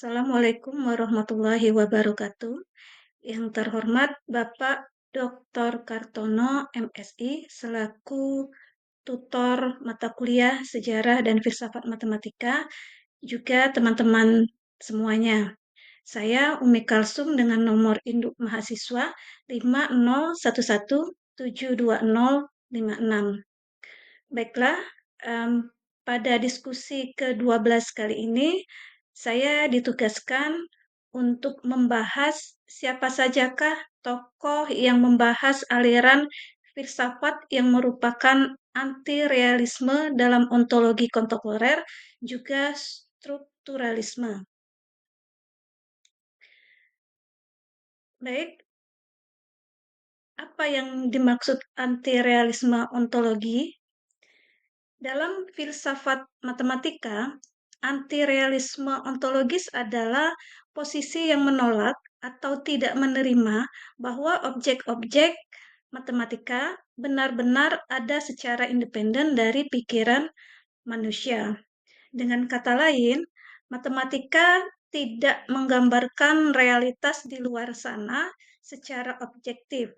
Assalamualaikum warahmatullahi wabarakatuh. Yang terhormat Bapak Dr. Kartono, MSI, selaku tutor mata kuliah Sejarah dan Filsafat Matematika, juga teman-teman semuanya. Saya Umi Kalsum dengan nomor induk mahasiswa 501172056. Baiklah, pada diskusi ke-12 kali ini, saya ditugaskan untuk membahas siapa sajakah tokoh yang membahas aliran filsafat yang merupakan anti-realisme dalam ontologi kontemporer, juga strukturalisme. Baik, apa yang dimaksud anti-realisme ontologi? Dalam filsafat matematika, anti-realisme ontologis adalah posisi yang menolak atau tidak menerima bahwa objek-objek matematika benar-benar ada secara independen dari pikiran manusia. Dengan kata lain, matematika tidak menggambarkan realitas di luar sana secara objektif.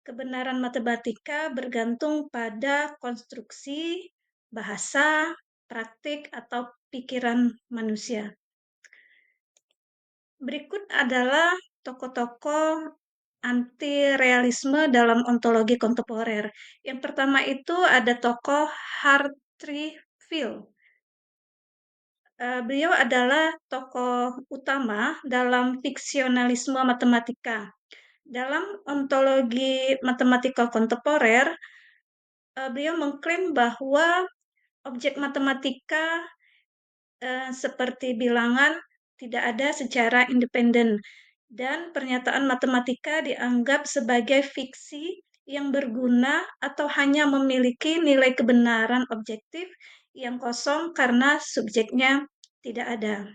Kebenaran matematika bergantung pada konstruksi, bahasa, praktik, atau pikiran manusia. Berikut adalah tokoh-tokoh anti-realisme dalam ontologi kontemporer. Yang pertama itu ada tokoh Hartry Field. Beliau adalah tokoh utama dalam fiksionalisme matematika. Dalam ontologi matematika kontemporer, beliau mengklaim bahwa objek matematika seperti bilangan tidak ada secara independen dan pernyataan matematika dianggap sebagai fiksi yang berguna atau hanya memiliki nilai kebenaran objektif yang kosong karena subjeknya tidak ada.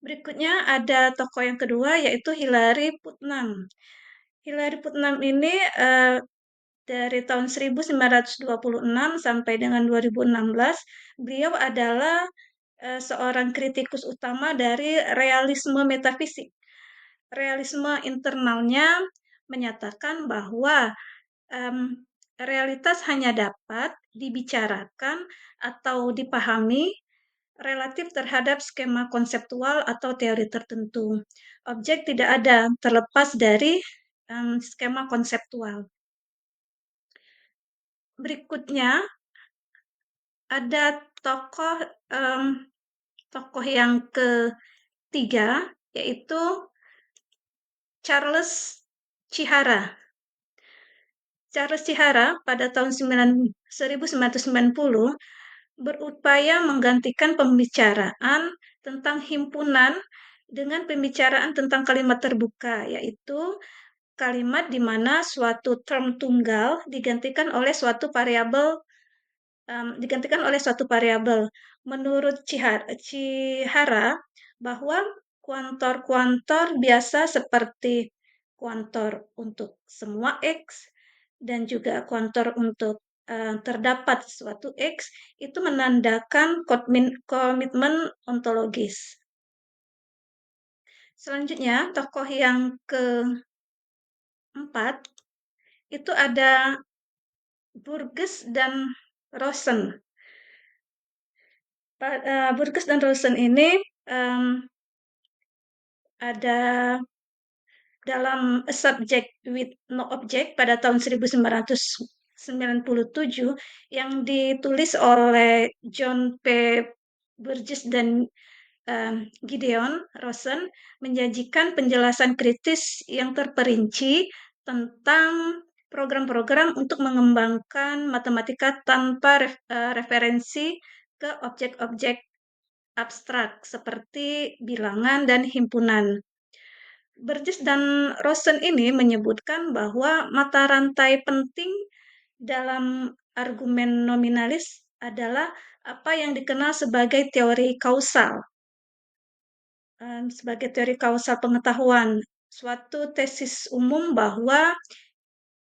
Berikutnya ada tokoh yang kedua yaitu Hilary Putnam. Hilary Putnam ini dari tahun 1926 sampai dengan 2016, beliau adalah seorang kritikus utama dari realisme metafisik. Realisme internalnya menyatakan bahwa realitas hanya dapat dibicarakan atau dipahami relatif terhadap skema konseptual atau teori tertentu. Objek tidak ada terlepas dari skema konseptual. Berikutnya ada tokoh yang ketiga yaitu Charles Chihara. Charles Chihara pada tahun 1990 berupaya menggantikan pembicaraan tentang himpunan dengan pembicaraan tentang kalimat terbuka, yaitu kalimat di mana suatu term tunggal digantikan oleh suatu variabel. Menurut Chihara, bahwa kuantor-kuantor biasa seperti kuantor untuk semua X dan juga kuantor untuk terdapat suatu X itu menandakan komitmen ontologis. Selanjutnya, tokoh yang keempat itu ada Burgess dan Rosen. Burgess dan Rosen ini ada dalam A Subject with No Object pada tahun 1997 yang ditulis oleh John P. Burgess dan Gideon Rosen menyajikan penjelasan kritis yang terperinci tentang program-program untuk mengembangkan matematika tanpa referensi ke objek-objek abstrak seperti bilangan dan himpunan. Burgess dan Rosen ini menyebutkan bahwa mata rantai penting dalam argumen nominalis adalah apa yang dikenal sebagai teori kausal. Sebagai teori kausal pengetahuan, suatu tesis umum bahwa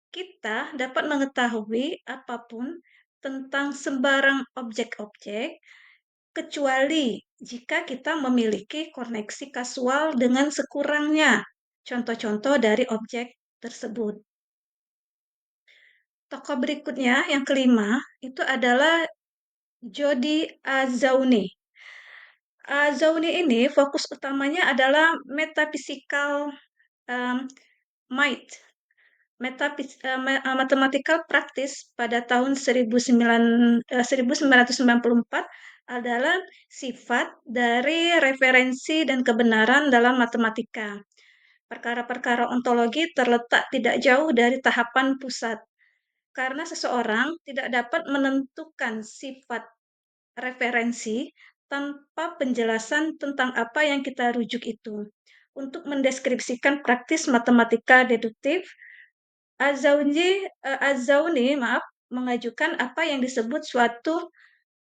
kita dapat mengetahui apapun tentang sembarang objek-objek kecuali jika kita memiliki koneksi kasual dengan sekurangnya. Contoh-contoh dari objek tersebut. Tokoh berikutnya, yang kelima, itu adalah Jody Azouni. Azouni ini fokus utamanya adalah metaphysical um, might, mathematical practice pada tahun 1994 adalah sifat dari referensi dan kebenaran dalam matematika. Perkara-perkara ontologi terletak tidak jauh dari tahapan pusat, karena seseorang tidak dapat menentukan sifat referensi tanpa penjelasan tentang apa yang kita rujuk itu. Untuk mendeskripsikan praktis matematika deduktif, Azauni mengajukan apa yang disebut suatu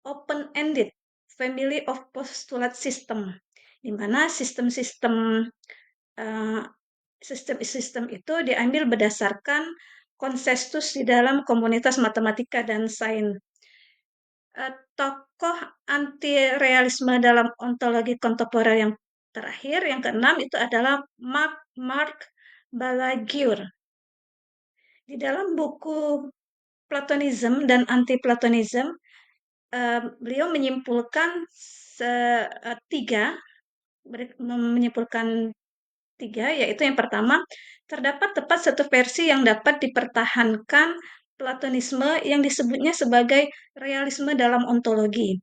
open-ended family of postulate system, di mana uh, sistem itu diambil berdasarkan konsensus di dalam komunitas matematika dan sains. Tokoh anti-realisme dalam ontologi kontemporer yang terakhir, yang keenam, itu adalah Marc Balaguer. Di dalam buku Platonism dan Anti-Platonism, beliau menyimpulkan tiga, yaitu yang pertama, terdapat tepat satu versi yang dapat dipertahankan Platonisme yang disebutnya sebagai realisme dalam ontologi.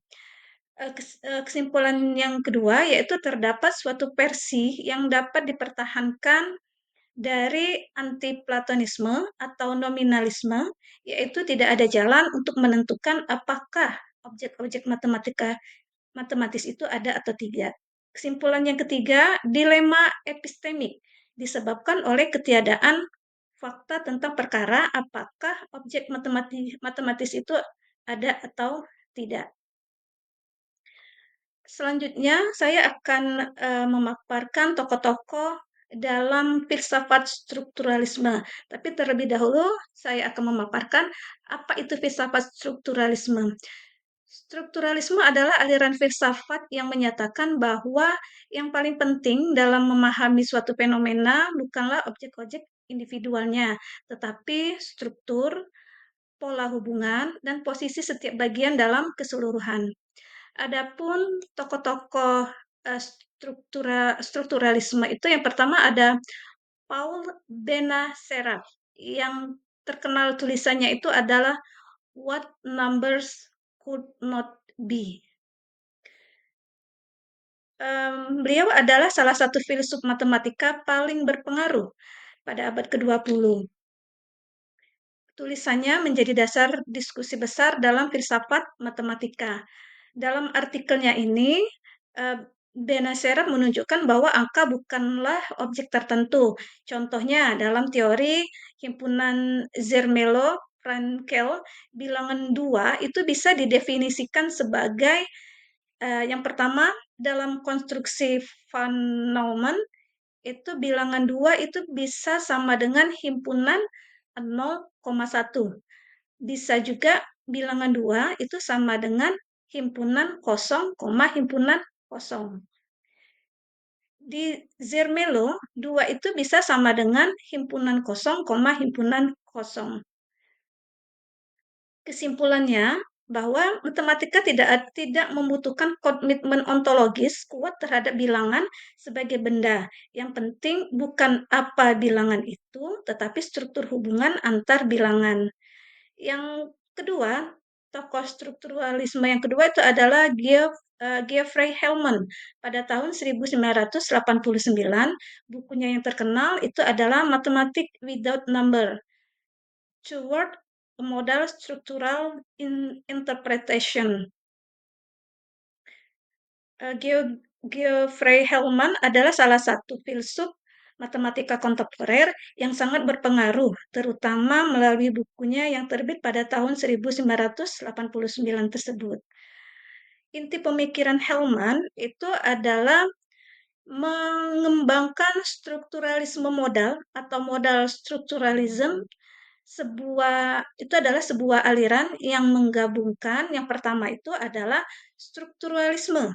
Kesimpulan yang kedua, yaitu terdapat suatu versi yang dapat dipertahankan dari anti-Platonisme atau nominalisme, yaitu tidak ada jalan untuk menentukan apakah objek-objek matematis itu ada atau tidak. Kesimpulan yang ketiga, dilema epistemik, disebabkan oleh ketiadaan fakta tentang perkara apakah objek matematis itu ada atau tidak. Selanjutnya, saya akan memaparkan tokoh-tokoh dalam filsafat strukturalisme. Tapi terlebih dahulu, saya akan memaparkan apa itu filsafat strukturalisme. Strukturalisme adalah aliran filsafat yang menyatakan bahwa yang paling penting dalam memahami suatu fenomena bukanlah objek-objek individualnya, tetapi struktur, pola hubungan, dan posisi setiap bagian dalam keseluruhan. Adapun tokoh-tokoh strukturalisme itu, yang pertama ada Paul Benacerraf, yang terkenal tulisannya itu adalah What Numbers Could Not Be. Beliau adalah salah satu filsuf matematika paling berpengaruh pada abad ke-20. Tulisannya menjadi dasar diskusi besar dalam filsafat matematika. Dalam artikelnya ini, Benacerraf menunjukkan bahwa angka bukanlah objek tertentu. Contohnya, dalam teori himpunan Zermelo-Frankel, bilangan 2 itu bisa didefinisikan sebagai yang pertama, dalam konstruksi Van Neumann, itu bilangan 2 itu bisa sama dengan himpunan 0,1. Bisa juga bilangan 2 itu sama dengan himpunan kosong, himpunan kosong. Di Zermelo, 2 itu bisa sama dengan himpunan kosong, himpunan kosong. Kesimpulannya, bahwa matematika tidak membutuhkan komitmen ontologis kuat terhadap bilangan sebagai benda. Yang penting bukan apa bilangan itu, tetapi struktur hubungan antar bilangan. Yang kedua, tokoh strukturalisme yang kedua itu adalah Geoffrey Hellman. Pada tahun 1989, bukunya yang terkenal itu adalah Mathematics Without Number, Toward a Modal Structural Interpretation. Geoffrey Hellman adalah salah satu filsuf matematika kontemporer yang sangat berpengaruh, terutama melalui bukunya yang terbit pada tahun 1989 tersebut. Inti pemikiran Hellman itu adalah mengembangkan strukturalisme modal atau modal strukturalism Itu adalah sebuah aliran yang menggabungkan, yang pertama itu adalah strukturalisme.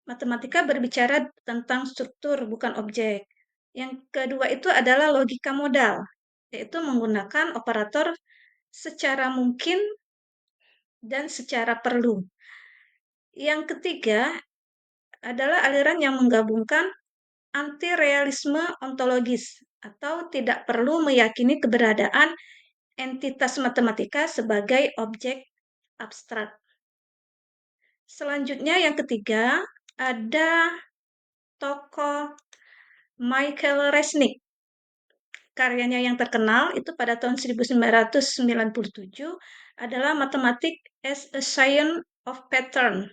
Matematika berbicara tentang struktur, bukan objek. Yang kedua itu adalah logika modal, yaitu menggunakan operator secara mungkin dan secara perlu. Yang ketiga adalah aliran yang menggabungkan anti-realisme ontologis, atau tidak perlu meyakini keberadaan entitas matematika sebagai objek abstrak. Selanjutnya yang ketiga ada tokoh Michael Resnick. Karyanya yang terkenal itu pada tahun 1997 adalah Mathematics as a Science of Pattern.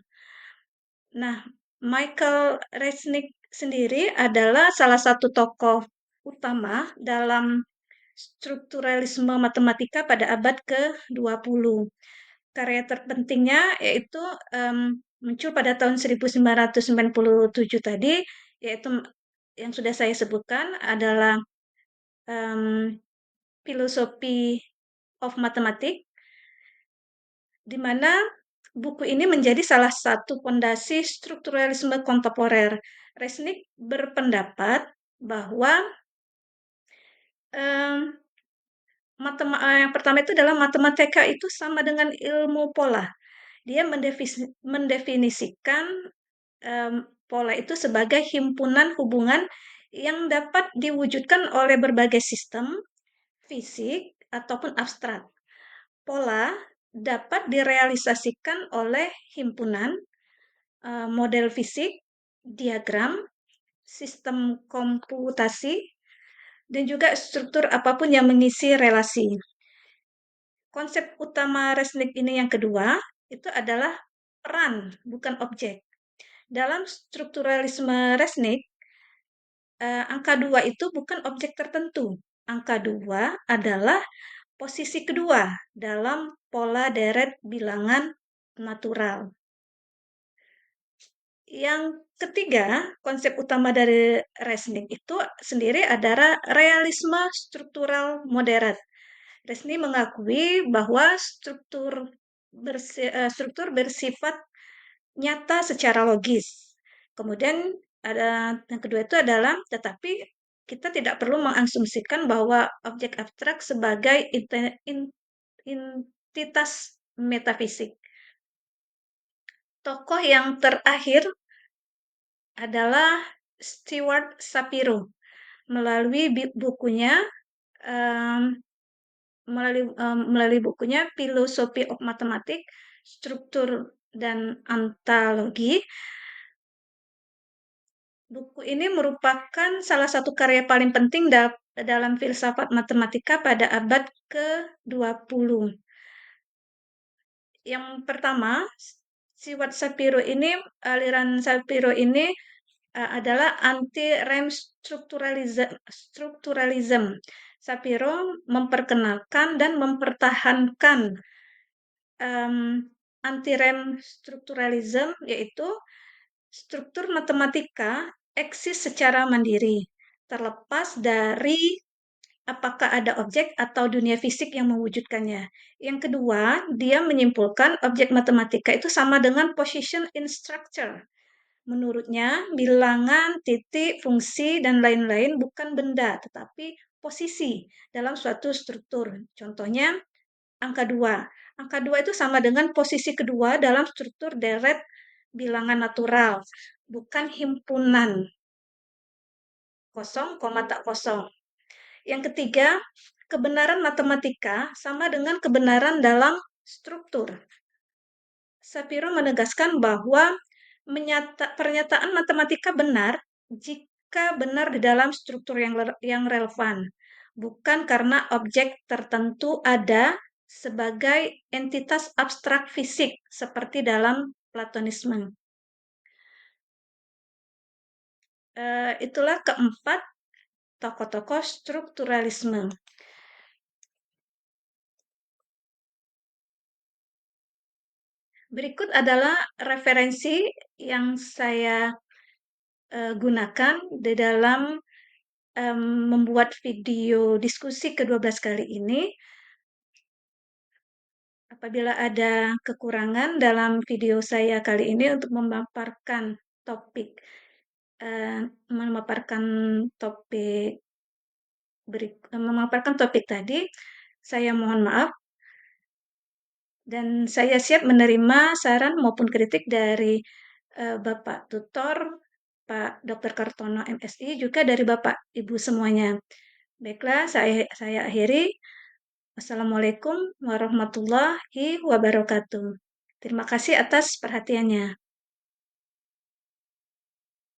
Nah, Michael Resnick sendiri adalah salah satu tokoh utama dalam strukturalisme matematika pada abad ke-20. Karya terpentingnya yaitu muncul pada tahun 1997 tadi, yaitu yang sudah saya sebutkan adalah Philosophy of Mathematics, di mana buku ini menjadi salah satu fondasi strukturalisme kontemporer. Resnick berpendapat bahwa yang pertama itu adalah matematika itu sama dengan ilmu pola. Dia mendefinisikan pola itu sebagai himpunan hubungan yang dapat diwujudkan oleh berbagai sistem, fisik, ataupun abstrak. Pola dapat direalisasikan oleh himpunan, model fisik, diagram, sistem komputasi, dan juga struktur apapun yang mengisi relasi. Konsep utama Resnick ini yang kedua, itu adalah peran, bukan objek. Dalam strukturalisme Resnick, angka 2 itu bukan objek tertentu. Angka 2 adalah posisi kedua dalam pola deret bilangan natural. Yang ketiga, konsep utama dari Resnick itu sendiri adalah realisme struktural moderat. Resnick mengakui bahwa struktur bersifat nyata secara logis. Kemudian ada yang kedua itu adalah tetapi kita tidak perlu mengasumsikan bahwa objek abstrak sebagai entitas metafisik. Tokoh yang terakhir adalah Stewart Shapiro. Melalui bukunya melalui bukunya Philosophy of Mathematics, Struktur dan Ontologi. Buku ini merupakan salah satu karya paling penting dalam filsafat matematika pada abad ke-20. Yang pertama, aliran Shapiro ini adalah anti-rem strukturalism. Shapiro memperkenalkan dan mempertahankan anti-rem strukturalism, yaitu struktur matematika eksis secara mandiri, terlepas dari apakah ada objek atau dunia fisik yang mewujudkannya. Yang kedua, dia menyimpulkan objek matematika itu sama dengan position in structure. Menurutnya, bilangan, titik, fungsi, dan lain-lain bukan benda, tetapi posisi dalam suatu struktur. Contohnya, angka 2. Angka 2 itu sama dengan posisi kedua dalam struktur deret bilangan natural, bukan himpunan kosong, koma tak kosong. Yang ketiga, kebenaran matematika sama dengan kebenaran dalam struktur. Shapiro menegaskan bahwa pernyataan matematika benar jika benar di dalam struktur yang relevan, bukan karena objek tertentu ada sebagai entitas abstrak fisik seperti dalam Platonisme. Itulah keempat tokoh-tokoh strukturalisme. Berikut adalah referensi yang saya gunakan di dalam membuat video diskusi ke-12 kali ini. Apabila ada kekurangan dalam video saya kali ini untuk topik, memaparkan topik memaparkan topik tadi, saya mohon maaf dan saya siap menerima saran maupun kritik dari, Bapak tutor, Pak Dr. Kartono, MSI, juga dari Bapak, Ibu semuanya. Baiklah, saya akhiri. Wassalamualaikum warahmatullahi wabarakatuh. Terima kasih atas perhatiannya.